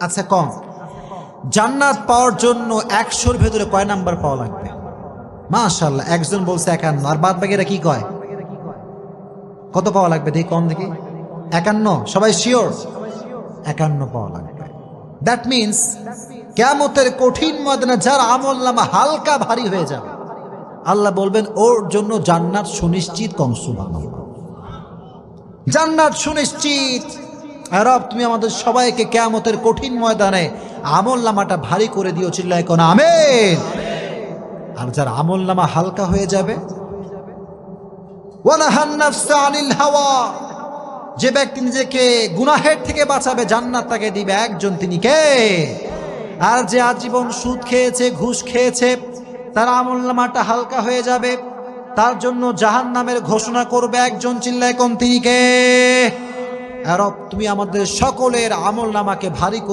আচ্ছা কম, জান্নাত পাওয়ার জন্য 100-র ভেতরে কয় নাম্বার পাওয়া লাগবে? মাশাআল্লাহ, একজন বলছে 51, আর বাদ বাকিরা কি কয়? কত পাওয়া লাগবে দেখি, কম দেখি। 51? সবাই শিওর 51 পাওয়া লাগবে। দ্যাট মিনস কিয়ামতের কঠিন ময়দানে যার আমলনামা হালকা ভারী হয়ে যাবে, আল্লাহ বলবেন ওর জন্য জান্নাত সুনিশ্চিত। কম সুবহানাল্লাহ, জান্নাত সুনিশ্চিত। রব তুমি আমাদের সবাইকে কিয়ামতের কঠিন ময়দানে আমলনামাটা ভারী করে দিও, চিল্লায় কোন আমিন। আর যার আমলনামা হালকা হয়ে যাবে, ওয়ানাহান নাফসা আনিল হাওয়া, যে ব্যক্তি নিজেকে গুনাহের থেকে বাঁচাবে জান্নাত তাকে দিবে একজন, তিনি কে? আর যে আজীবন সুদ খেয়েছে, ঘুষ খেয়েছে, তার আমলনামাটা হালকা হয়ে যাবে, তার জন্য জাহান্নামের ঘোষণা করবে একজন, চিল্লায় কোন তিনি কে? রব তুমি আমাদের সকলের আমলনামাকে ভারী করে